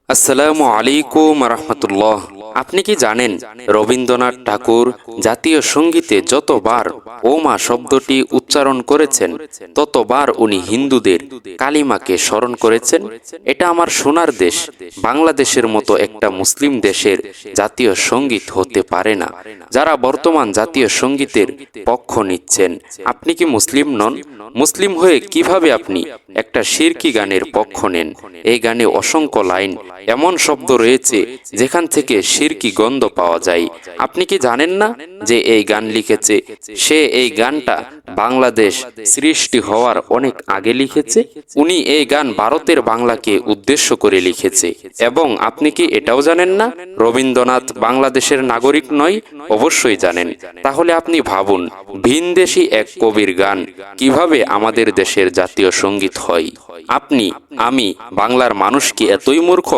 আসসালামু আলাইকুম রহমতুল্লাহ। আপনি কি জানেন রবীন্দ্রনাথ ঠাকুর জাতীয় সঙ্গীতে যতবার ও মা শব্দটি উচ্চারণ করেছেন ততবার উনি হিন্দুদের কালিমাকে স্মরণ করেছেন? এটা আমার সোনার দেশ বাংলাদেশের মতো একটা মুসলিম দেশের জাতীয় সঙ্গীত হতে পারে না। যারা বর্তমান জাতীয় সঙ্গীতের পক্ষ নিচ্ছেন, আপনি কি মুসলিম নন? মুসলিম হয়ে কিভাবে আপনি একটা শিরকি গানের পক্ষ নেন? এই গানে অসংখ্য লাইন, এমন শব্দ রয়েছে যেখান থেকে শিরকি গন্ধ পাওয়া যায়। আপনি কি জানেন না যে এই গান লিখেছে সে? এই গানটা বাংলাদেশ সৃষ্টি হওয়ার অনেক আগে লিখেছে। উনি এই গান ভারতের বাংলাকে উদ্দেশ্য করে লিখেছে। এবং আপনি কি এটাও জানেন না রবীন্দ্রনাথ বাংলাদেশের নাগরিক নয়? অবশ্যই জানেন। তাহলে আপনি ভাবুন, ভিনদেশী এক কবির গান কিভাবে আমাদের দেশের জাতীয় সঙ্গীত হয়? আপনি, আমি, বাংলার মানুষ কি এতই মূর্খ?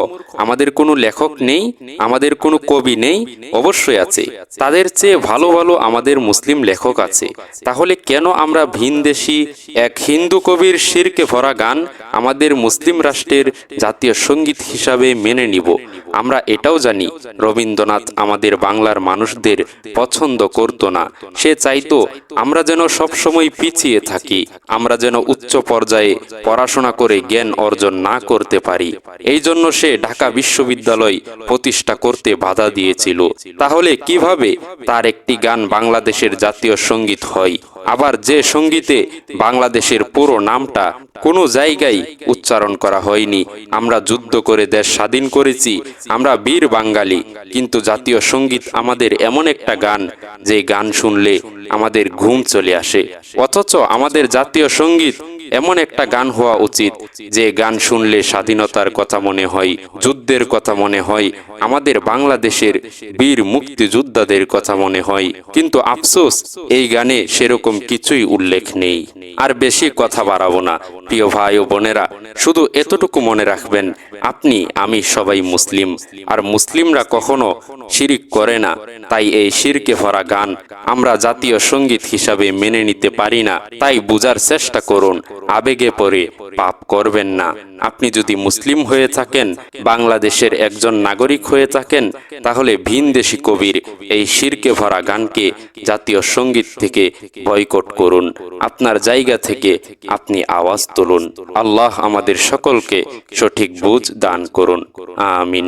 আমাদের কোনো লেখক নেই? আমাদের কোনো কবি নেই? অবশ্যই আছে। তাদের চেয়ে ভালো ভালো আমাদের মুসলিম লেখক আছে। তাহলে কেন আমরা ভিনদেশী এক হিন্দু কবির শিরকে ভরা গান আমাদের মুসলিম রাষ্ট্রের জাতীয় সঙ্গীত হিসাবে মেনে নিব? আমরা এটাও জানি রবীন্দ্রনাথ আমাদের বাংলার মানুষদের পছন্দ করত না। সে চাইতো আমরা যেন সবসময় পিছিয়ে থাকি, আমরা যেন উচ্চ পর্যায়ে পড়াশোনা করে জ্ঞান অর্জন না করতে পারি। এই জন্য সে ঢাকা বিশ্ববিদ্যালয় প্রতিষ্ঠা করতে বাধা দিয়েছিল। তাহলে কিভাবে তার একটি গান বাংলাদেশের জাতীয় সঙ্গীত হয়? আবার যে সঙ্গীতে বাংলাদেশের পুরো নামটা কোনো জায়গায় উচ্চারণ করা হয়নি। আমরা যুদ্ধ করে দেশ স্বাধীন করেছি, আমরা বীর বাঙালি, কিন্তু জাতীয় সঙ্গীত আমাদের এমন একটা গান যে গান শুনলে আমাদের ঘুম চলে আসে। অথচ আমাদের জাতীয় সঙ্গীত এমন একটা গান হওয়া উচিত যে গান শুনলে স্বাধীনতার কথা মনে হয়, যুদ্ধের কথা মনে হয়, আমাদের বাংলাদেশের বীর মুক্তিযোদ্ধাদের কথা মনে হয়। কিন্তু আফসোস, এই গানে সেরকম কিছুই উল্লেখ নেই। আর বেশি কথা বাড়াবো না প্রিয় ভাই ও বোনেরা, শুধু এতটুকু মনে রাখবেন, আপনি আমি সবাই মুসলিম, আর মুসলিমরা কখনো শিরিক করে না। তাই এই শিরকে ভরা গান আমরা জাতীয় সঙ্গীত হিসাবে মেনে নিতে পারি না। তাই বুঝার চেষ্টা করুন, আবেগে পড়ে পাপ করবেন না। আপনি যদি মুসলিম হয়ে থাকেন, বাংলাদেশের একজন নাগরিক হয়ে থাকেন, তাহলে ভিনদেশী কবির এই শিরকে ভরা গানকে জাতীয় সঙ্গীত থেকে বয়কট করুন। আপনার জায়গা থেকে আপনি আওয়াজ তুলুন। আল্লাহ আমাদের সকলকে সঠিক বুঝ দান করুন। আমিন।